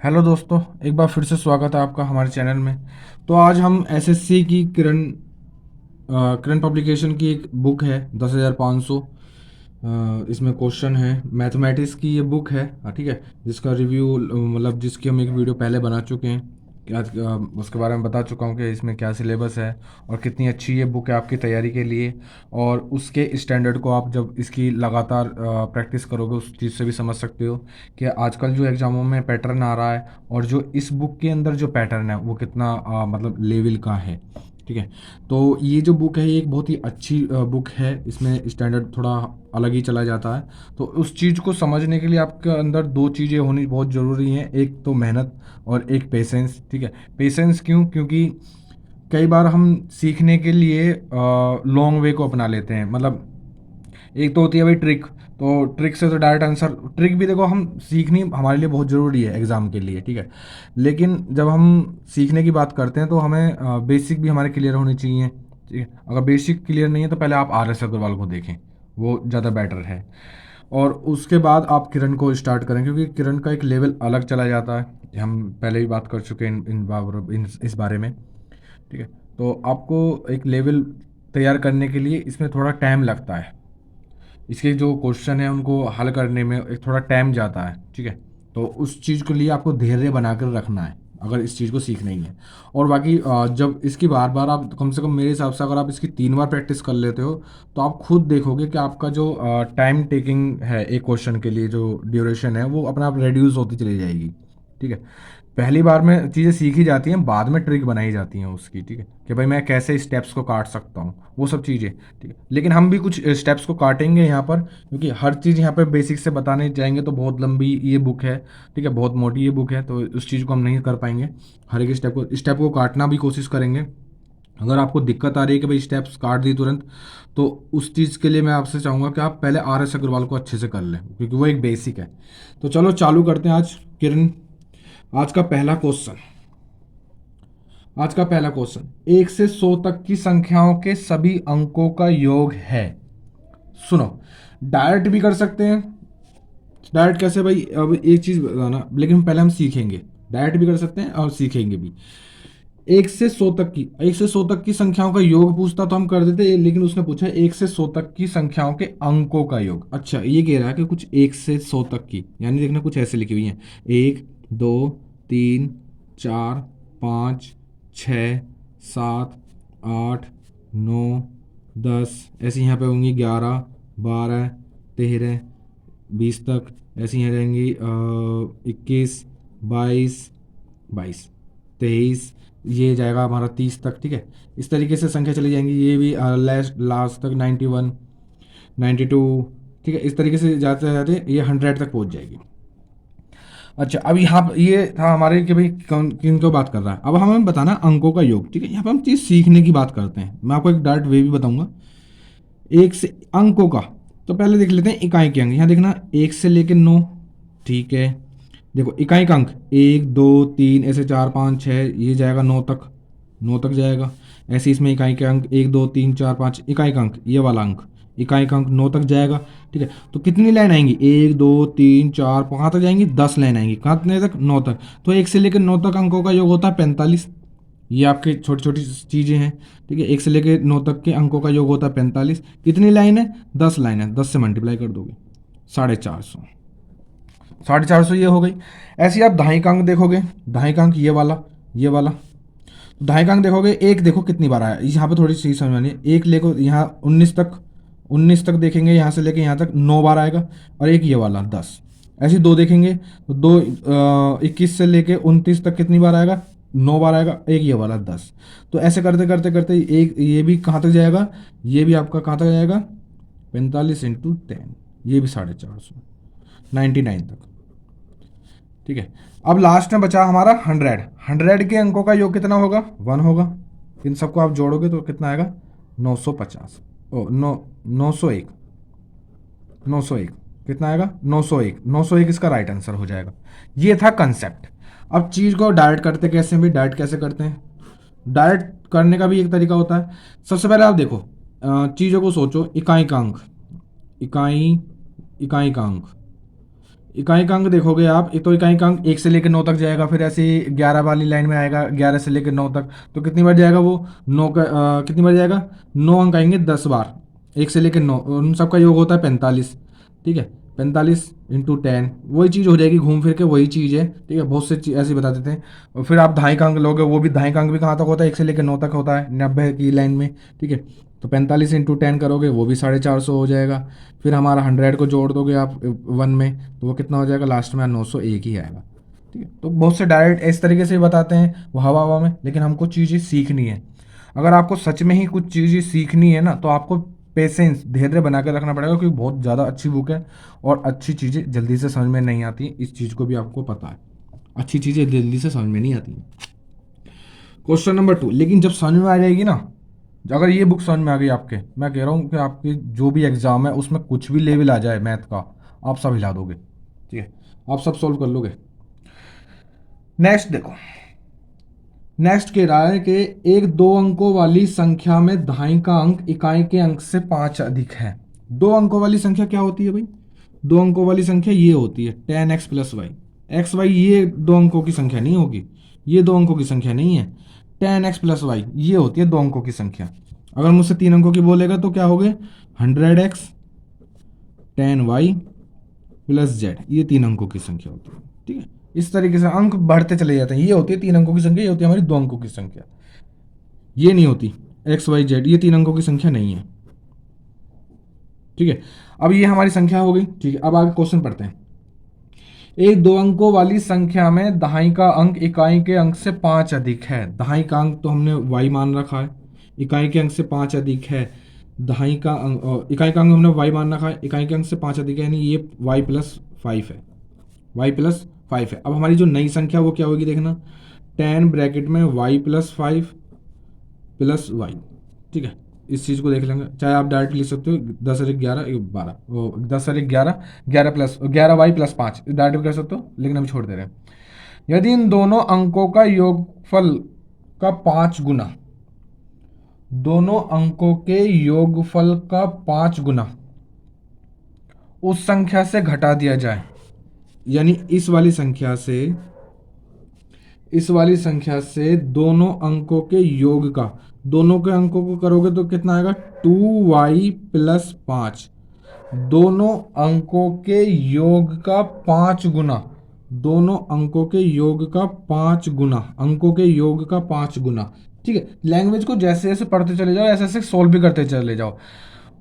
Hello दोस्तों, एक बार फिर से स्वागत है आपका हमारे चैनल में। तो आज हम एसएससी की किरण पब्लिकेशन की एक बुक है 10,500। इसमें क्वेश्चन है, मैथमेटिक्स की ये बुक है। ठीक है, जिसका रिव्यू मतलब जिसकी हम एक वीडियो पहले बना चुके हैं कि आज उसके बारे में बता चुका हूँ कि इसमें क्या सिलेबस है और कितनी अच्छी ये बुक है आपकी तैयारी के लिए। और उसके स्टैंडर्ड को आप जब इसकी लगातार प्रैक्टिस करोगे उस चीज़ से भी समझ सकते हो कि आजकल जो एग्ज़ामों में पैटर्न आ रहा है और जो इस बुक के अंदर जो पैटर्न है वो कितना मतलब लेवल का है। ठीक है, तो ये जो बुक है ये एक बहुत ही अच्छी बुक है। इसमें स्टैंडर्ड थोड़ा अलग ही चला जाता है। तो उस चीज़ को समझने के लिए आपके अंदर दो चीज़ें होनी बहुत ज़रूरी हैं, एक तो मेहनत और एक पेशेंस। ठीक है, पेशेंस क्यों? क्योंकि कई बार हम सीखने के लिए लॉन्ग वे को अपना लेते हैं। मतलब एक तो होती है भाई ट्रिक। तो ट्रिक से तो डायरेक्ट आंसर, ट्रिक भी देखो हम सीखनी हमारे लिए बहुत ज़रूरी है एग्ज़ाम के लिए। ठीक है, लेकिन जब हम सीखने की बात करते हैं तो हमें बेसिक भी हमारे क्लियर होनी चाहिए। ठीक है, अगर बेसिक क्लियर नहीं है तो पहले आप आर एस अग्रवाल को देखें, वो ज़्यादा बेटर है। और उसके बाद आप किरण को स्टार्ट करें, क्योंकि किरण का एक लेवल अलग चला जाता है। हम पहले ही बात कर चुके हैं इस बारे में। ठीक है, तो आपको एक लेवल तैयार करने के लिए इसमें थोड़ा टाइम लगता है। इसके जो क्वेश्चन है उनको हल करने में एक थोड़ा टाइम जाता है। ठीक है, तो उस चीज़ के लिए आपको धैर्य बनाकर रखना है अगर इस चीज़ को सीखना ही है। और बाकी जब इसकी बार बार आप कम से कम मेरे हिसाब से अगर आप इसकी 3 बार प्रैक्टिस कर लेते हो तो आप खुद देखोगे कि आपका जो टाइम टेकिंग है एक क्वेश्चन के लिए, जो ड्यूरेशन है वो अपने आप रिड्यूस होती चली जाएगी। ठीक है, पहली बार में चीज़ें सीखी जाती हैं, बाद में ट्रिक बनाई जाती हैं उसकी। ठीक है, कि भाई मैं कैसे स्टेप्स को काट सकता हूँ, वो सब चीज़ें। ठीक है, लेकिन हम भी कुछ स्टेप्स को काटेंगे यहाँ पर, क्योंकि हर चीज़ यहाँ पे बेसिक से बताने जाएंगे तो बहुत लंबी ये बुक है। ठीक है, बहुत मोटी ये बुक है, तो उस चीज़ को हम नहीं कर पाएंगे। हर एक स्टेप को काटना भी कोशिश करेंगे। अगर आपको दिक्कत आ रही है कि भाई स्टेप्स काट दी तुरंत, तो उस चीज़ के लिए मैं आपसे चाहूँगा कि आप पहले आर एस अग्रवाल को अच्छे से कर लें, क्योंकि वो एक बेसिक है। तो चलो चालू करते हैं आज। किरण, आज का पहला क्वेश्चन। आज का पहला क्वेश्चन, 1 से 100 तक की संख्याओं के सभी अंकों का योग है। सुनो, डायरेक्ट भी कर सकते हैं। डायरेक्ट कैसे भाई? अब एक चीज बताना, लेकिन पहले हम सीखेंगे। डायरेक्ट भी कर सकते हैं और सीखेंगे भी। 1 से 100 तक की संख्याओं का योग पूछता तो हम कर देते, लेकिन उसने पूछा 1 से 100 तक की संख्याओं के अंकों का योग। अच्छा, ये कह रहा है कि कुछ 1 से 100 तक की, यानी देखना कुछ ऐसे लिखी हुई है, 1, 2, 3, 4, 5, 6, 7, 8, 9, 10, ऐसी यहाँ पे होंगी 11, 12, 13, 20 तक। ऐसी यहाँ रहेंगी 21, 22, 22, 23, ये जाएगा हमारा 30 तक। ठीक है, इस तरीके से संख्या चली जाएंगी। ये भी लास्ट लास्ट तक 91, 92। ठीक है, इस तरीके से जाते जाते ये 100 तक पहुंच जाएगी। अच्छा, अब यहाँ पर ये था हमारे कि भाई कौन किन को बात कर रहा है। अब हमें बताना अंकों का योग। ठीक है, यहाँ पर हम चीज़ सीखने की बात करते हैं। मैं आपको एक डायरेक्ट वे भी बताऊंगा एक से अंकों का। तो पहले देख लेते हैं इकाई के अंक। यहाँ देखना 1 से लेकर 9। ठीक है, देखो इकाई का अंक 1, 2, 3, ऐसे 4, 5, 6, ये जाएगा 9 तक। 9 तक जाएगा। ऐसे इसमें इकाई के अंक 1, 2, 3, 4, 5, इकाई का अंक, ये वाला अंक इकाई का अंक 9 तक जाएगा। ठीक है, तो कितनी लाइन आएंगी? 1, 2, 3, 4, कहाँ तक जाएंगी? 10 लाइन आएंगी। कहाँ तक? 9 तक। तो 1 से लेकर 9 तक अंकों का योग होता है 45। ये आपकी छोटी छोटी चीज़ें हैं। ठीक है, 1 से लेकर 9 तक के अंकों का योग होता है 45। कितनी लाइन है? 10 लाइन है। 10 से मल्टीप्लाई कर दोगे 450। 450 ये हो गई। ऐसे ही आप दहाई का अंक देखोगे। दहाई का अंक ये वाला तो दहाई का अंक देखोगे, एक देखो कितनी बार आया। यहाँ पे थोड़ी सी समझानी है। एक लेको यहाँ 19 तक, 19 तक देखेंगे, यहाँ से लेके यहाँ तक 9 बार आएगा। और एक ये वाला 10। ऐसे ही दो देखेंगे तो दो 21 से लेके 29 तक कितनी बार आएगा? 9 बार आएगा। एक ये वाला 10। तो ऐसे करते करते करते एक ये भी कहाँ तक जाएगा? ये भी आपका कहाँ तक जाएगा? 45 × 10, ये भी 450, 99 तक। ठीक है, अब लास्ट में बचा हमारा 100। 100 के अंकों का योग कितना होगा? 1 होगा। इन सबको आप जोड़ोगे तो कितना आएगा? 950। ओ नौ 901। 901 कितना आएगा? 901। 901 इसका राइट आंसर हो जाएगा। ये था कंसेप्ट। अब चीज़ को डायरेक्ट करते कैसे? भी डायरेक्ट कैसे करते हैं? डायरेक्ट करने का भी एक तरीका होता है। सबसे पहले आप देखो, चीज़ों को सोचो। इकाई का अंक, इकाई इकाई का अंक इकाई अंक देखोगे आप, एक तो इकाई अंक 1 से लेकर 9 तक जाएगा, फिर ऐसे ही 11 वाली लाइन में आएगा 11 से लेकर 9 तक, तो कितनी बार जाएगा वो, 9 का कितनी बार जाएगा, 9 अंक आएंगे 10 बार, 1 से लेकर 9, उन सबका योग होता है 45। ठीक है, 45 × 10 वही चीज़ हो जाएगी, घूम फिर के वही चीज़ है। ठीक है, बहुत से ऐसे ही बता देते हैं। और फिर आप दहाई का अंक लोगे, वो भी दहाई का अंक भी कहाँ तक होता है, 1 से लेकर 9 तक होता है 90 की लाइन में। ठीक है, तो 45 × 10 करोगे वो भी 450 हो जाएगा। फिर हमारा 100 को जोड़ दोगे आप 1 में, तो वो कितना हो जाएगा, लास्ट में 901 ही आएगा। ठीक है, तो बहुत से डायरेक्ट इस तरीके से बताते हैं वो हवा हवा में, लेकिन हमको चीज़ें सीखनी है। अगर आपको सच में ही कुछ चीज़ें सीखनी है ना, तो आपको पेशेंस, धैर्य बना के रखना पड़ेगा, क्योंकि बहुत ज़्यादा अच्छी बुक है और अच्छी चीज़ें जल्दी से समझ में नहीं आती, इस चीज़ को भी आपको पता है, अच्छी चीज़ें जल्दी से समझ में नहीं आती। क्वेश्चन नंबर 2, लेकिन जब समझ में आ जाएगी ना, अगर ये बुक समझ में आ गई आपके, मैं कह रहा हूँ कि आपके जो भी एग्जाम है उसमें कुछ भी लेवल आ जाए मैथ का, आप सब हिला दोगे। ठीक है, आप सब सॉल्व कर लोगे। नेक्स्ट देखो, नेक्स्ट कह रहा है कि एक 2 अंकों वाली संख्या में दहाई का अंक इकाई के अंक से 5 अधिक है। 2 अंकों वाली संख्या क्या होती है भाई, 2 अंकों वाली संख्या ये होती है 10x + y। एक्स वाई ये 2 अंकों की संख्या नहीं होगी, ये 2 अंकों की संख्या नहीं है। 10x + y ये होती है 2 अंकों की संख्या। अगर मुझसे 3 अंकों की बोलेगा तो क्या हो गए, 100x 10y + z, ये 3 अंकों की संख्या होती है। ठीक है, इस तरीके से अंक बढ़ते चले जाते हैं। ये होती है 3 अंकों की संख्या, ये होती है हमारी 2 अंकों की संख्या, ये नहीं होती एक्स वाई जेड, ये 3 अंकों की संख्या नहीं है। ठीक है, अब ये हमारी संख्या हो गई। ठीक है, अब आगे क्वेश्चन पढ़ते हैं। एक 2 अंकों वाली संख्या में दहाई का अंक इकाई के अंक से 5 अधिक है। दहाई का अंक तो हमने y मान रखा है, इकाई के अंक से 5 अधिक है। दहाई का अंक, इकाई का अंक हमने y मान रखा है, इकाई के अंक से 5 अधिक है, यानी ये y + 5 है, y + 5 है। अब हमारी जो नई संख्या वो क्या होगी देखना, 10 ब्रैकेट में y + 5 + y। ठीक है, इस चीज़ को देख लेंगे, चाहे आप डायरेक्ट लिख सकते हो 10 और 11 12, वो 10 और 11 11 + 11y + 5 डायरेक्ट भी कर सकते हो, लेकिन अभी छोड़ दे रहे हैं। यदि इन दोनों अंकों का योगफल का 5 गुना, दोनों अंकों के योगफल का 5 गुना उस संख्या से घटा दिया जाए, यानी इस वाली संख्या से दोनों अंकों के योग का, दोनों के अंकों को करोगे तो कितना आएगा, 2y + 5, दोनों अंकों के योग का 5 गुना, दोनों अंकों के योग का 5 गुना, अंकों के योग का 5 गुना। ठीक है, लैंग्वेज को जैसे जैसे पढ़ते चले जाओ, ऐसे ऐसे सोल्व भी करते चले जाओ।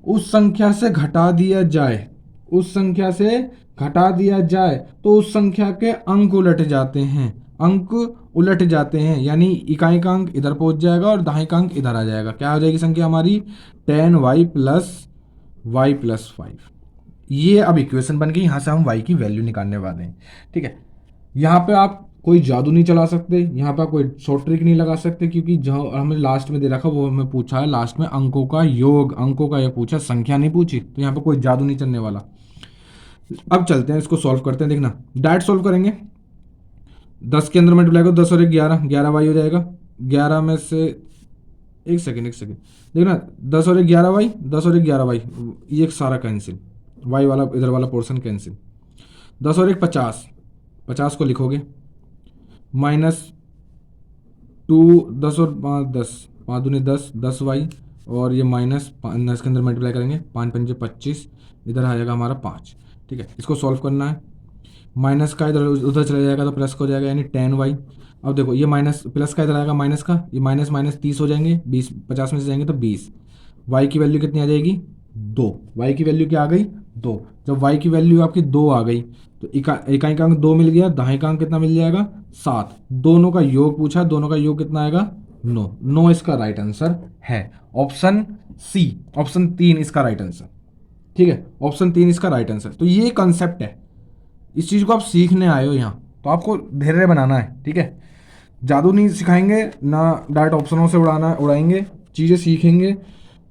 उस संख्या से घटा दिया जाए, उस संख्या से घटा दिया जाए तो उस संख्या के अंक उलट जाते हैं, अंक उलट जाते हैं, यानी इकाई का अंक इधर पहुंच जाएगा और दहाई का अंक इधर आ जाएगा। क्या हो जाएगी संख्या हमारी, 10y + y + 5। ये अब इक्वेशन बन गई, यहाँ से हम y की वैल्यू निकालने वाले हैं। ठीक है, यहाँ पे आप कोई जादू नहीं चला सकते, यहाँ पे आप कोई शॉर्ट ट्रिक नहीं लगा सकते, क्योंकि जो हमें लास्ट में दे रखा वो हमें पूछा है लास्ट में अंकों का योग, अंकों का ये पूछा, संख्या नहीं पूछी, तो यहाँ पे कोई जादू नहीं चलने वाला। अब चलते हैं इसको सॉल्व करते हैं, देखना डायरेक्ट सॉल्व करेंगे। 10 के अंदर मल्टीप्लाई करो, 10 और 1 11, 11y हो जाएगा। 11 में से एक सेकेंड देखना, 10 और 1 11y, 10 और 1 11y, ये सारा कैंसिल, y वाला इधर वाला पोर्शन कैंसिल। 10 और 1 50, 50 को लिखोगे, -2, 10 और 5 10, 5 दूनी 10, 10y, और ये माइनस 10 के अंदर मल्टीप्लाई करेंगे, 5 पंजे 25, इधर आ जाएगा हमारा 5। ठीक है, इसको सॉल्व करना है, माइनस का इधर उधर चला जाएगा तो प्लस का हो जाएगा, यानी 10y। अब देखो ये माइनस प्लस का इधर आएगा, माइनस का, ये माइनस माइनस 30 हो जाएंगे, 20 50 में से जाएंगे तो 20। y की वैल्यू कितनी आ जाएगी, 2। y की वैल्यू क्या आ गई, 2। जब y की वैल्यू आपकी 2 आ गई तो इकाई का अंक 2 मिल गया, दहाई का अंक कितना मिल जाएगा, 7। दोनों का योग पूछा, दोनों का योग कितना आएगा, 9। 9 इसका राइट आंसर है, ऑप्शन सी, ऑप्शन 3 इसका राइट आंसर। ठीक है, ऑप्शन 3 इसका राइट आंसर। तो ये कंसेप्ट है, इस चीज़ को आप सीखने आए हो यहाँ, तो आपको धैर्य बनाना है। ठीक है, जादू नहीं सिखाएंगे ना, डायरेक्ट ऑप्शनों से उड़ाएंगे, चीज़ें सीखेंगे।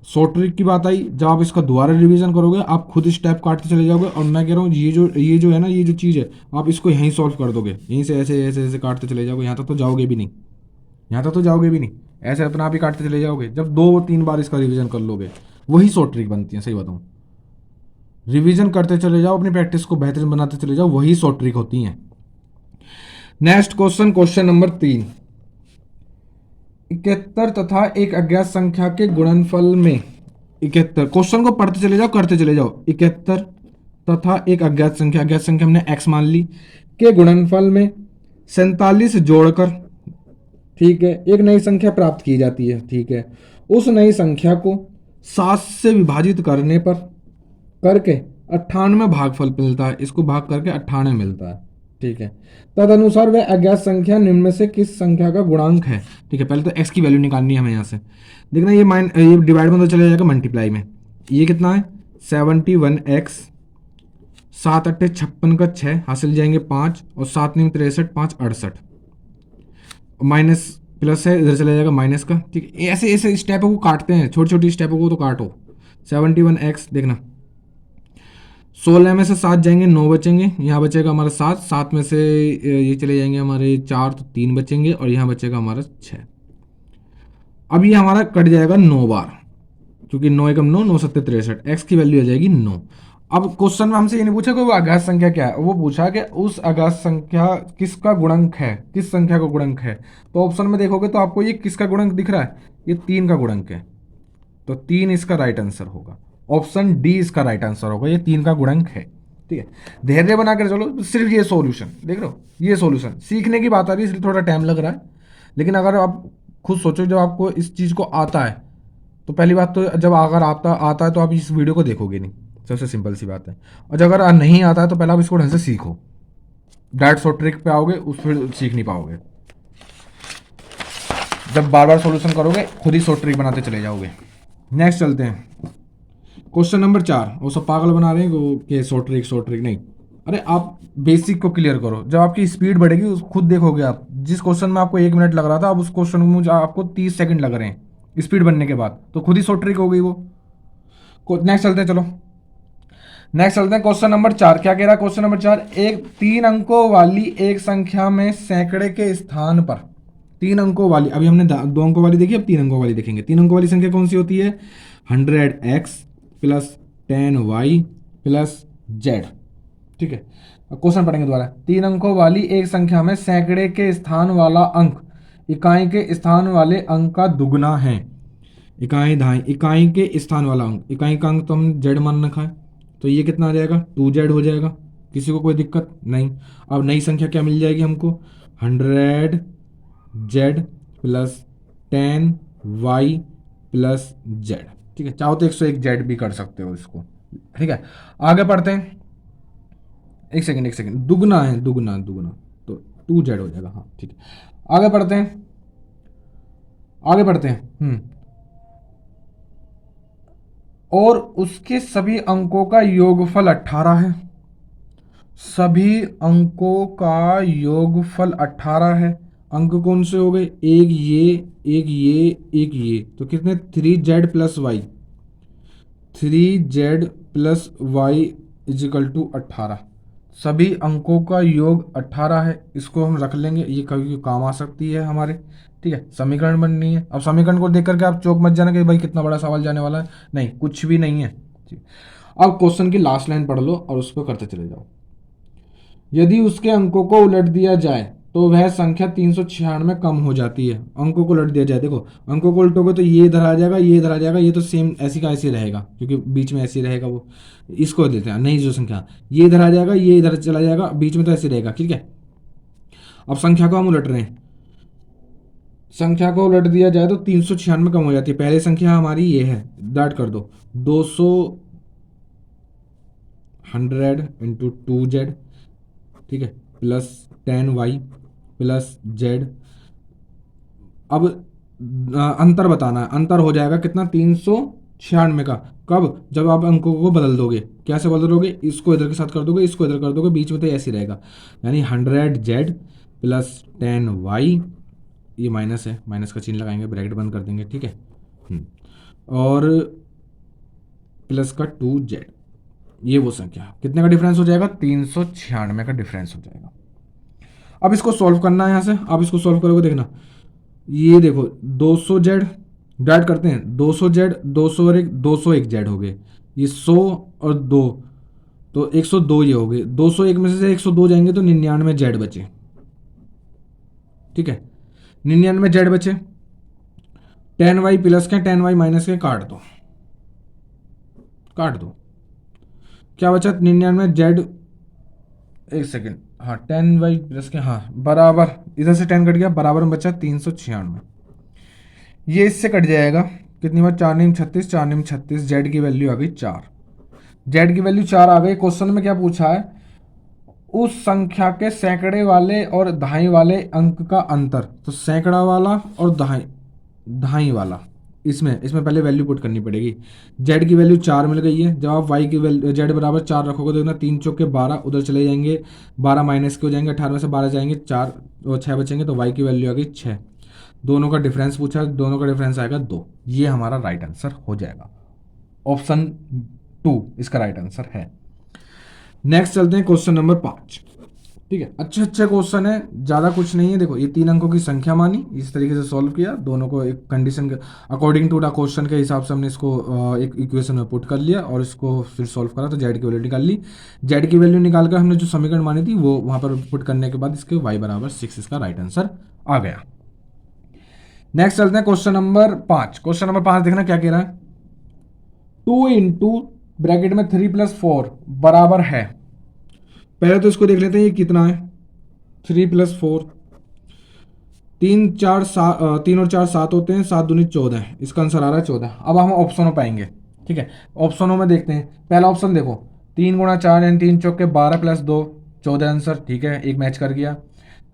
शॉर्ट ट्रिक की बात आई, जब आप इसका दोबारा रिवीजन करोगे आप खुद स्टेप काटते चले जाओगे, और मैं कह रहा हूँ ये जो है ना, ये जो चीज़ है आप इसको यहीं सॉल्व कर दोगे, यहीं से ऐसे ऐसे ऐसे काटते चले जाओगे, यहाँ तक तो जाओगे भी नहीं, यहाँ तक तो जाओगे भी नहीं, ऐसे अपना आप ही काटते चले जाओगे। जब 2-3 बार इसका रिवीजन कर लोगे, वही शॉर्ट ट्रिक बनती है, सही बताऊँ। रिवीजन करते चले जाओ, अपनी प्रैक्टिस को बेहतरीन बनाते चले जाओ, वही शॉर्ट ट्रिक होती हैं। नेक्स्ट क्वेश्चन, क्वेश्चन नंबर 3, 71 तथा एक अज्ञात संख्या के गुणनफल में 71, क्वेश्चन को पढ़ते चले जाओ, करते चले जाओ। 71 तथा एक अज्ञात संख्या हमने x मान ली, के गुणनफल में 47 जोड़कर, ठीक है, एक नई संख्या प्राप्त की जाती है। ठीक है, उस नई संख्या को 7 से विभाजित करने पर करके 98 भागफल मिलता है, इसको भाग करके 98 मिलता है। ठीक है, तदनुसार वह अज्ञात संख्या निम्न में से किस संख्या का गुणांक है। ठीक है, पहले तो x की वैल्यू निकालनी है हमें यहाँ से। देखना ये डिवाइड में तो चला जाएगा मल्टीप्लाई में। ये कितना है 71x, 7 8 56 का 6 हासिल जाएंगे 5 और 7 9 63 5 68, माइनस प्लस है इधर चला जाएगा माइनस का। ठीक है, ऐसे ऐसे स्टेपों को काटते हैं, छोटी छोटी स्टेपों को तो काटो। 71x देखना, 16 में से 7 जाएंगे 9 बचेंगे, यहाँ बचेगा हमारा 7, 7 में से ये चले जाएंगे हमारे 4 तो 3 बचेंगे और यहाँ बचेगा हमारा 6। अब ये हमारा कट जाएगा 9 बार, क्योंकि 9 एकम 9, 9 7 63, एक्स की वैल्यू आ जाएगी 9। अब क्वेश्चन में हमसे ये नहीं पूछा कि वो अज्ञात संख्या क्या है, वो पूछा कि उस अज्ञात संख्या किसका गुणक है, किस संख्या का गुणक है। तो ऑप्शन में देखोगे तो आपको ये किसका गुणक दिख रहा है, ये 3 का गुणक है, तो 3 इसका राइट आंसर होगा। ऑप्शन डी इसका राइट आंसर होगा, ये 3 का गुणक है। ठीक है, धैर्य बनाकर चलो, सिर्फ ये सॉल्यूशन देख रहे हो, ये सॉल्यूशन सीखने की बात आ रही है, इसलिए थोड़ा टाइम लग रहा है। लेकिन अगर आप खुद सोचो, जब आपको इस चीज़ को आता है, तो पहली बात तो जब अगर आता है तो आप इस वीडियो को देखोगे नहीं, सबसे सिंपल सी बात है। और जब अगर नहीं आता है तो पहले आप इसको ढंग से सीखो, डायरेक्ट शॉर्ट ट्रिक पे आओगे उस फिर सीख नहीं पाओगे। जब बार बार सॉल्यूशन करोगे खुद ही शॉर्ट ट्रिक बनाते चले जाओगे। नेक्स्ट चलते हैं, क्वेश्चन नंबर 4। वो सब पागल बना रहे हैं कि शॉर्ट ट्रिक नहीं, अरे आप बेसिक को क्लियर करो। जब आपकी स्पीड बढ़ेगी उस खुद देखोगे आप, जिस क्वेश्चन में आपको 1 मिनट लग रहा था, अब उस क्वेश्चन में मुझे आपको 30 सेकंड लग रहे हैं स्पीड बनने के बाद, तो खुद ही शॉर्ट ट्रिक हो गई वो। नेक्स्ट चलते हैं, चलो नेक्स्ट चलते हैं। क्वेश्चन नंबर 4 क्या कह रहा है, क्वेश्चन नंबर 4, एक 3 अंकों वाली एक संख्या में सैकड़े के स्थान पर, 3 अंकों वाली, अभी हमने 2 अंकों वाली देखी, अब 3 अंकों वाली देखेंगे। 3 अंकों वाली संख्या कौन सी होती है, 100x plus 10y plus z। ठीक है, क्वेश्चन पढ़ेंगे दोबारा। 3 अंकों वाली एक संख्या में सैकड़े के स्थान वाला अंक इकाई के स्थान वाले अंक का दुगना है। इकाई के स्थान वाला अंक, इकाई का अंक तो हम z मान रखा है, तो ये कितना आ जाएगा 2z हो जाएगा। किसी को कोई दिक्कत नहीं। अब नई संख्या क्या मिल जाएगी हमको, 100z plus 10y plus z। ठीक है, चाहो तो 101z भी कर सकते हो इसको। ठीक है, आगे पढ़ते हैं। एक सेकंड, दुगना है, दुगना तो 2z हो जाएगा। हाँ ठीक है, आगे पढ़ते हैं। और उसके सभी अंकों का योगफल 18 है। सभी अंकों का योगफल 18 है। अंक कौन से हो गए, एक ये, तो कितने 3z plus y, 3z plus y is equal to 18। सभी अंकों का योग 18 है, इसको हम रख लेंगे, ये कभी काम आ सकती है हमारे। ठीक है, समीकरण बननी है। अब समीकरण को देख करके आप चौक मत जाना कि भाई कितना बड़ा सवाल जाने वाला है, नहीं, कुछ भी नहीं है। ठीक, अब क्वेश्चन की लास्ट लाइन पढ़ लो और उस पर करते चले जाओ। यदि उसके अंकों को उलट दिया जाए तो वह संख्या 396 कम हो जाती है। अंकों को उलट दिया जाए, देखो अंकों को उल्टोगे तो ये इधर आ जाएगा, ये इधर आ जाएगा, ये तो सेम ऐसी का ऐसे रहेगा क्योंकि बीच में ऐसे रहेगा। वो इसको देते हैं नहीं, जो संख्या ये इधर आ जाएगा, ये इधर चला जाएगा, बीच में तो ऐसे रहेगा। ठीक है, अब संख्या को हम उलट रहे हैं। संख्या को उलट दिया जाए तो 396 कम हो जाती है। पहली संख्या हमारी ये है, डाट कर दो 200 100 इंटू 2z, ठीक है, प्लस 10y प्लस z। अब अंतर बताना है, अंतर हो जाएगा कितना 396 का। कब, जब आप अंकों को बदल दोगे। कैसे बदलोगे, इसको इधर के साथ कर दोगे, इसको इधर कर दोगे, बीच में तो ऐसे रहेगा, यानी 100z प्लस 10y, ये माइनस है, माइनस का चिन्ह लगाएंगे, ब्रैकेट बंद कर देंगे। ठीक है, और प्लस का 2z, ये वो संख्या कितने का डिफरेंस हो जाएगा, 396 का डिफरेंस हो जाएगा। अब इसको सॉल्व करना है यहाँ से। अब इसको सॉल्व करोगे, देखना ये देखो 200z डाइट करते हैं, 200z 200 और 1 201z हो गए, ये 100 और 2 तो 102 ये हो गए, 201 में से 102 जाएंगे तो 99 जेड बचे। ठीक है, 99 जेड बचे। 10y प्लस के 10y माइनस के काट दो, काट दो। क्या बचा? 99 जेड, एक सेकेंड, हाँ 10y प्लस के, हाँ बराबर, इधर से 10 कट गया, बराबर में बचा 396। ये इससे कट जाएगा, कितनी बार? 4 नीम 36, 4 नीम 36, जेड की वैल्यू आ गई 4। जेड की वैल्यू 4 आ गई। क्वेश्चन में क्या पूछा है? उस संख्या के सैकड़े वाले और दहाई वाले अंक का अंतर। तो सैकड़ा वाला और दहाई दहाई वाला, इसमें इसमें पहले वैल्यू पुट करनी पड़ेगी। जेड की वैल्यू 4 मिल गई है। जब आप वाई की वैल्यू जेड बराबर 4 रखोगे तो देखना 3 चौके 12 उधर चले जाएंगे, 12 माइनस के हो जाएंगे, 18 में से 12 जाएंगे, 4 और 6 बचेंगे, तो वाई की वैल्यू आ गई 6। दोनों का डिफरेंस पूछा, दोनों का डिफरेंस आएगा 2। ये हमारा राइट आंसर हो जाएगा। ऑप्शन 2 इसका राइट आंसर है। नेक्स्ट चलते हैं क्वेश्चन नंबर 5। ठीक है, अच्छे अच्छे क्वेश्चन है, ज़्यादा कुछ नहीं है। देखो ये 3 अंकों की संख्या मानी, इस तरीके से सॉल्व किया, दोनों को एक कंडीशन के अकॉर्डिंग टू द क्वेश्चन के हिसाब से हमने इसको एक इक्वेशन में पुट कर लिया और इसको फिर सॉल्व करा तो जेड की वैल्यू निकाल ली। जेड की वैल्यू निकाल कर हमने जो समीकरण मानी थी वो वहाँ पर पुट करने के बाद इसके y बराबर 6 इसका राइट आंसर आ गया। नेक्स्ट चलते हैं क्वेश्चन नंबर 5। क्वेश्चन नंबर 5 देखना क्या कह रहा है। 2 इंटू ब्रैकेट में 3 प्लस 4 बराबर है। पहले तो इसको देख लेते हैं ये कितना है। 3 प्लस 4, 3 और 4 7 होते हैं, 7 दूनी 14, इसका आंसर आ रहा है 14। अब हम ऑप्शनों पाएंगे। ठीक है, ऑप्शनों में देखते हैं। पहला ऑप्शन देखो, 3 गुणा 4 यानी 3 चौके 12 प्लस 2 14 आंसर। ठीक है, एक मैच कर गया।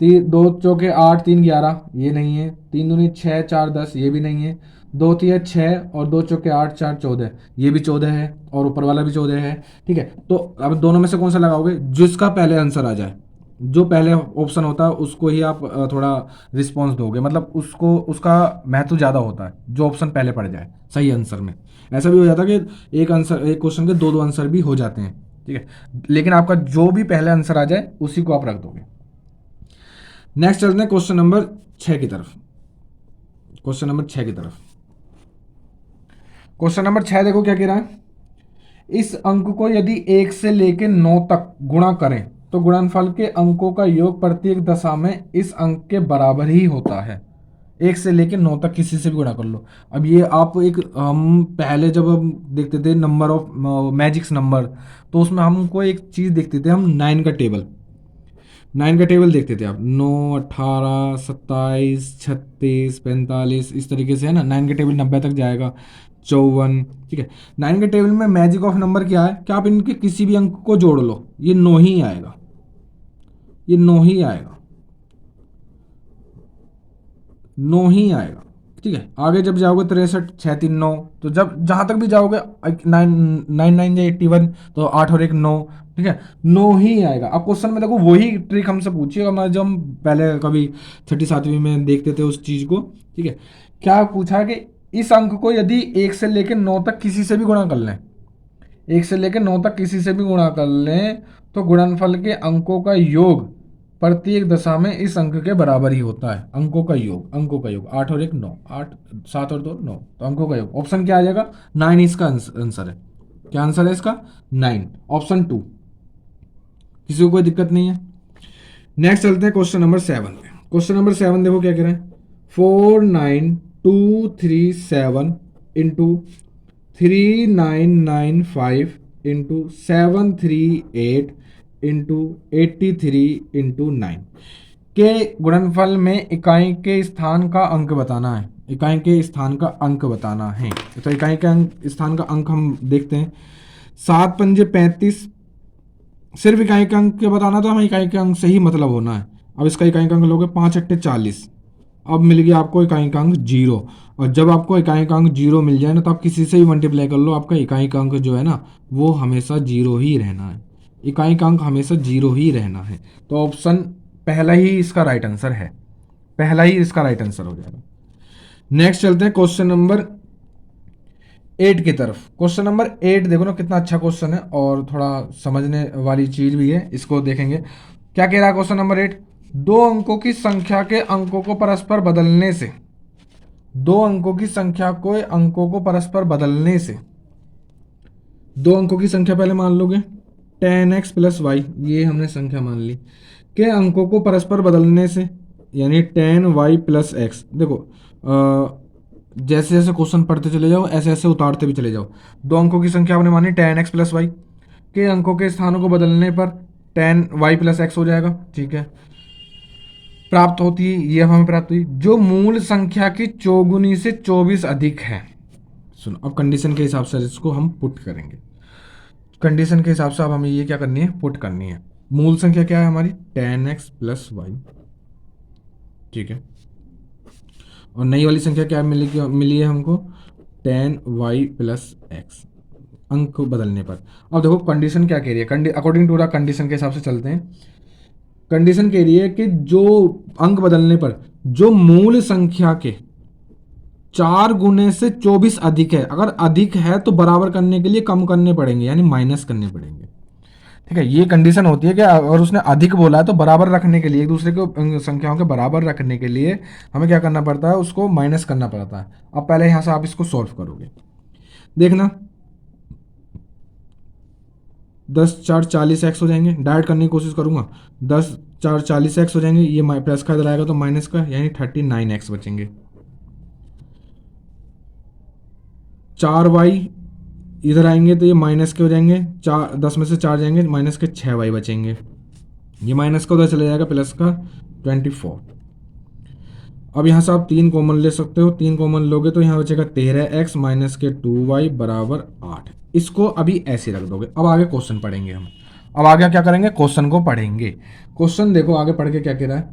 2 चौके 8 3 11, ये नहीं है। 3 दूनी 6 4 10, ये भी नहीं है। 2 3 6 और 2 चौके 8 4 14, ये भी 14 है और ऊपर वाला भी 14 है। ठीक है, तो अब दोनों में से कौन सा लगाओगे? जिसका पहले आंसर आ जाए, जो पहले ऑप्शन होता है उसको ही आप थोड़ा रिस्पॉन्स दोगे, मतलब उसको उसका महत्व ज़्यादा होता है जो ऑप्शन पहले पड़ जाए सही आंसर में। ऐसा भी हो जाता है कि एक आंसर, एक क्वेश्चन के दो आंसर भी हो जाते हैं। ठीक है, लेकिन आपका जो भी पहले आंसर आ जाए उसी को आप रख दोगे। नेक्स्ट चलते हैं क्वेश्चन नंबर 6 की तरफ। क्वेश्चन नंबर 6 की तरफ, क्वेश्चन नंबर 6 देखो क्या कह रहा है। इस अंक को यदि 1 से लेकर 9 तक गुणा करें तो गुणनफल के अंकों का योग प्रत्येक दशा में इस अंक के बराबर ही होता है। 1 से लेकर 9 तक किसी से भी गुणा कर लो। अब ये आप एक, हम पहले जब हम देखते थे नंबर ऑफ मैजिक्स नंबर, तो उसमें हमको एक चीज़ देखते थे हम, 9 का टेबल। 9 का टेबल देखते थे आप, 9 18 27 36 45, इस तरीके से है ना। 9 का टेबल 90 तक जाएगा, 54। ठीक है, 9 के टेबल में मैजिक ऑफ नंबर क्या है कि आप इनके किसी भी अंक को जोड़ लो, ये 9 ही आएगा, ये 9 ही आएगा, 9 ही आएगा। ठीक है, आगे जब जाओगे 63 6 3 9, तो जब जहां तक भी जाओगे 9 या 81, तो 8 और 1 9। ठीक है, 9 ही आएगा। अब क्वेश्चन में देखो वही ट्रिक हमसे पूछिए, हमारे जब हम पहले कभी 37वीं में देखते थे उस चीज को। ठीक है, क्या पूछा कि इस अंक को यदि 1 से लेकर 9 तक किसी से भी गुणा कर लें, 1 से लेकर 9 तक किसी से भी गुणा कर लें, तो गुणनफल के अंकों का योग प्रत्येक दशा में इस अंक के बराबर ही होता है। अंकों का योग, अंकों का योग, 8 और 1 9, 8 7 और 2 9, तो अंकों का योग। ऑप्शन क्या आ जाएगा? 9 इसका आंसर है। क्या आंसर है इसका? 9, ऑप्शन 2। किसी को कोई दिक्कत नहीं है। नेक्स्ट चलते हैं क्वेश्चन नंबर 7 पे। क्वेश्चन नंबर 7 देखो क्या कह रहे हैं। 49237 इंटू 3995 इंटू 738 इंटू 83 इंटू 9 के गुणनफल में इकाई के स्थान का अंक बताना है। इकाई के स्थान का अंक बताना है, तो इकाई के स्थान का अंक हम देखते हैं। 7 पंजे 35, सिर्फ इकाई के अंक के बताना, तो हमें इकाई के अंक से ही मतलब होना है। अब इसका इकाई का अंक लोगे 5 अट्ठे 40, अब मिल गया आपको इकाई का अंक 0। और जब आपको इकाई का अंक 0 मिल जाए ना, तो आप किसी से भी मल्टीप्लाई कर लो, आपका इकाई का अंक जो है ना वो हमेशा 0 ही रहना है। इकाई का अंक हमेशा 0 ही रहना है। तो ऑप्शन पहला ही इसका राइट आंसर है, पहला ही इसका राइट आंसर हो जाएगा। नेक्स्ट चलते हैं क्वेश्चन नंबर 8 की तरफ। क्वेश्चन नंबर 8 देखो ना कितना अच्छा क्वेश्चन है और थोड़ा समझने वाली चीज भी है, इसको देखेंगे। क्या कह रहा है क्वेश्चन नंबर 8। 2 अंकों की संख्या के अंकों को परस्पर बदलने से, 2 अंकों की संख्या को अंकों को परस्पर बदलने से, 2 अंकों की संख्या पहले मान लोगे, 10x प्लस वाई, ये हमने संख्या मान ली, के अंकों को परस्पर बदलने से, यानी 10y प्लस एक्स। देखो जैसे जैसे क्वेश्चन पढ़ते चले जाओ ऐसे ऐसे उतारते भी चले जाओ। दो अंकों की संख्या आपने मानी 10x प्लस वाई, के अंकों के स्थानों को बदलने पर 10y प्लस एक्स हो जाएगा, ठीक है। प्राप्त होती है, ये हमें प्राप्त हुई, जो मूल संख्या की चौगुनी से 24 अधिक है। सुनो, अब कंडीशन के हिसाब से इसको हम पुट करेंगे। कंडीशन के हिसाब से अब हमें ये क्या करनी है, पुट करनी है। मूल संख्या क्या है हमारी, 10x प्लस वाई, ठीक है। और नई वाली संख्या क्या मिली है हमको, 10y प्लस एक्स, अंक को बदलने पर। अब देखो कंडीशन क्या कह रही है, अकॉर्डिंग टू द कंडीशन के हिसाब से चलते हैं। कंडीशन कह रही है कि जो अंक बदलने पर जो मूल संख्या के 4 गुने से 24 अधिक है, अगर अधिक है तो बराबर करने के लिए कम करने पड़ेंगे, यानी माइनस करने पड़ेंगे, ठीक है। ये कंडीशन होती है कि अगर उसने अधिक बोला है तो बराबर रखने के लिए, एक दूसरे को संख्याओं के बराबर रखने के लिए हमें क्या करना पड़ता है, उसको माइनस करना पड़ता है। अब पहले यहां से आप इसको सॉल्व करोगे, देखना 10 4 40 एक्स हो जाएंगे। डायरेक्ट करने की कोशिश करूंगा, 10 4 40 एक्स हो जाएंगे, ये प्लस का इधर आएगा तो माइनस का, यानी 39 एक्स बचेंगे। 4y इधर आएंगे तो ये माइनस के हो जाएंगे, 4 10 में से 4 जाएंगे, माइनस के 6y बचेंगे। ये माइनस का उधर चले जाएगा, प्लस का 24। अब यहाँ से आप 3 कॉमन ले सकते हो, 3 कॉमन लोगे तो यहाँ बचेगा 13x माइनस के 2y बराबर 8। इसको अभी ऐसे रख दोगे। अब आगे क्वेश्चन पढ़ेंगे हम। अब आगे क्या करेंगे, क्वेश्चन को पढ़ेंगे। क्वेश्चन देखो आगे पढ़ के क्या कह रहा है,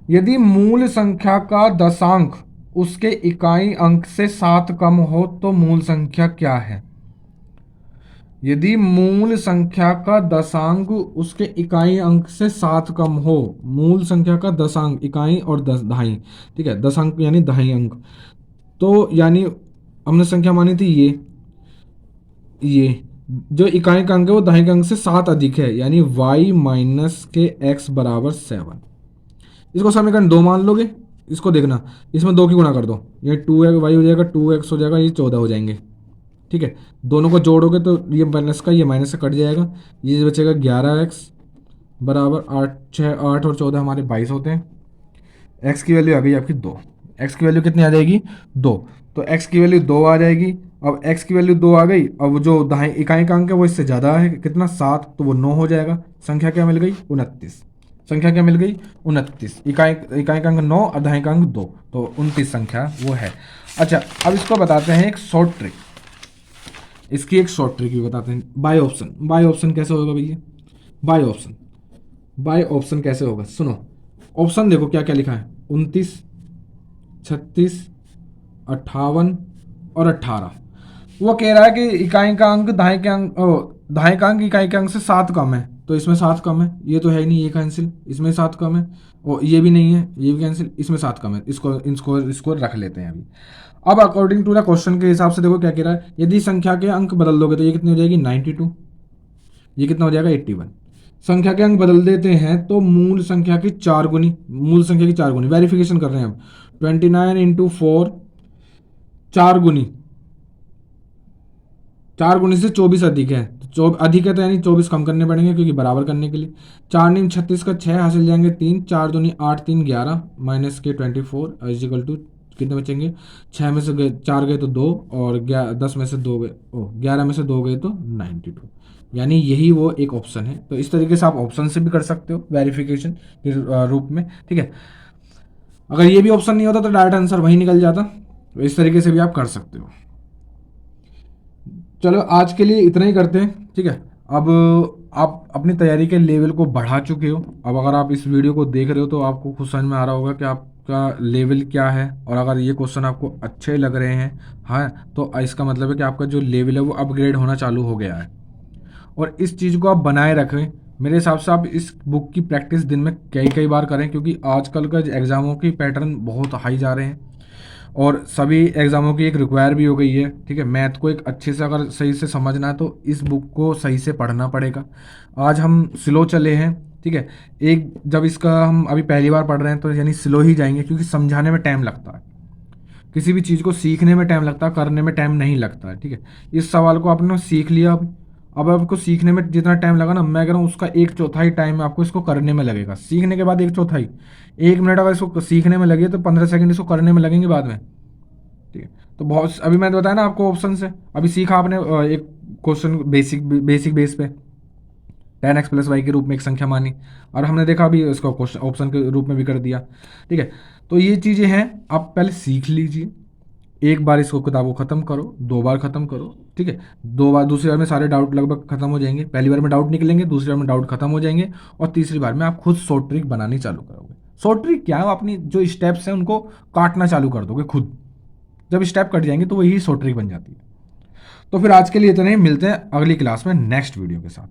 यदि मूल संख्या का दशांक उसके इकाई अंक से 7 कम हो तो मूल संख्या क्या है। यदि मूल संख्या का दशांक उसके इकाई अंक से 7 कम हो, मूल संख्या का दशांक, इकाई और दहाई, ठीक है, दशांक यानी दहाई अंक, तो यानी हमने संख्या मानी थी ये जो इकाई का अंक है वो दहाई का अंक से 7 अधिक है, यानी y माइनस के x बराबर 7। इसको समीकरण 2 मान लोगे। इसको देखना, इसमें 2 की गुणा कर दो, ये 2y हो जाएगा, 2x हो जाएगा, ये 14 हो जाएंगे, ठीक है। दोनों को जोड़ोगे तो ये प्लस का ये माइनस से कट जाएगा, ये बचेगा 11x बराबर 8 6 8 और 14 हमारे 22 होते हैं। x की वैल्यू आ गई आपकी 2। x की वैल्यू कितनी आ जाएगी, 2। तो x की वैल्यू 2 आ जाएगी। अब x की वैल्यू 2 आ गई, अब जो दाएं इकाई का अंक है वो इससे ज़्यादा है, कितना 7, तो वो 9 हो जाएगा। संख्या क्या मिल गई, 29। संख्या क्या मिल गई, 29। इकाई का अंक 9 और दाएं का अंक 2, तो 29 संख्या वो है। अच्छा, अब इसको बताते हैं एक शॉर्ट ट्रिक। इसकी एक शॉर्ट ट्रिक भी बताते हैं, बाय ऑप्शन। बाय ऑप्शन कैसे होगा भैया, बाय ऑप्शन कैसे होगा, सुनो। ऑप्शन देखो क्या क्या लिखा है, 29 36 58 और 18। वो कह रहा है कि इकाई का अंक दाएं का अंक इकाई के अंक से 7 कम है, तो इसमें 7 कम है, ये तो है ही नहीं, ये कैंसिल, इसमें 7 कम है, और ये भी नहीं है, ये भी कैंसिल, इसमें 7 कम है, इसको रख लेते हैं अभी। अब अकॉर्डिंग टू द क्वेश्चन के हिसाब से देखो क्या कह रहा है, यदि संख्या के अंक बदल दोगे तो ये कितनी हो जाएगी, 92, ये कितना हो जाएगा, 81। संख्या के अंक बदल देते हैं तो मूल संख्या की 4 गुनी, मूल संख्या की 4 गुनी, वेरिफिकेशन कर रहे हैं अब, 29 इंटू 4, 4 गुनी, 4 गुनी से 24 अधिक है, तो अधिक है तो यानी 24 कम करने पड़ेंगे क्योंकि बराबर करने के लिए। 4 नीम 36 का 6 हासिल जाएंगे 3, 4 दूनी 8 3 11 माइनस के 24 इजिकल टू कितने बचेंगे, 6 में से 4 गए तो 2 और 10 में से 2 गए, 11 में से 2 गए तो 92, यानी यही वो एक ऑप्शन है। तो इस तरीके से आप ऑप्शन से भी कर सकते हो वेरिफिकेशन के रूप में, ठीक है। अगर ये भी ऑप्शन नहीं होता तो डायरेक्ट आंसर वही निकल जाता, तो इस तरीके से भी आप कर सकते हो। चलो आज के लिए इतना ही करते हैं, ठीक है। अब आप अपनी तैयारी के लेवल को बढ़ा चुके हो। अब अगर आप इस वीडियो को देख रहे हो तो आपको खुद समझ में आ रहा होगा कि आपका लेवल क्या है, और अगर ये क्वेश्चन आपको अच्छे लग रहे हैं, हाँ, तो इसका मतलब है कि आपका जो लेवल है वो अपग्रेड होना चालू हो गया है। और इस चीज़ को आप बनाए रखें। मेरे हिसाब से आप इस बुक की प्रैक्टिस दिन में कई बार करें, क्योंकि आजकल का एग्ज़ामों की पैटर्न बहुत हाई जा रहे हैं और सभी एग्ज़ामों की एक रिक्वायर भी हो गई है, ठीक है। मैथ को एक अच्छे से अगर सही से समझना है तो इस बुक को सही से पढ़ना पड़ेगा। आज हम स्लो चले हैं, ठीक है। एक जब इसका हम अभी पहली बार पढ़ रहे हैं तो यानी स्लो ही जाएंगे, क्योंकि समझाने में टाइम लगता है, किसी भी चीज़ को सीखने में टाइम लगता है, करने में टाइम नहीं लगता है, ठीक है। इस सवाल को आपने सीख लिया, अब आपको सीखने में जितना टाइम लगा ना, मैं कह रहा हूँ उसका 1/4 टाइम आपको इसको करने में लगेगा। सीखने के बाद 1/4, 1 मिनट अगर इसको सीखने में लगे तो 15 सेकंड इसको करने में लगेंगे बाद में। ठीक है, तो बहुत अभी मैंने बताया ना आपको ऑप्शन से, अभी सीखा आपने एक क्वेश्चन बेसिक बेसिक बेस पे 10x + y के रूप में एक संख्या मानी, और हमने देखा अभी इसको क्वेश्चन ऑप्शन के रूप में भी कर दिया। ठीक है, तो ये चीज़ें हैं, आप पहले सीख लीजिए। एक बार इसको किताब को ख़त्म करो, 2 बार ख़त्म करो। ठीक है, 2 बार, दूसरी बार में सारे डाउट लगभग ख़त्म हो जाएंगे। पहली बार में डाउट निकलेंगे, दूसरी बार में डाउट ख़त्म हो जाएंगे, और तीसरी बार में आप खुद शॉर्ट ट्रिक बनानी चालू करोगे। शॉर्ट ट्रिक क्या है, अपनी जो स्टेप्स हैं उनको काटना चालू कर दोगे खुद। जब स्टेप कट जाएंगे तो वही शॉर्ट ट्रिक बन जाती है। तो फिर आज के लिए इतना ही, मिलते हैं अगली क्लास में नेक्स्ट वीडियो के साथ।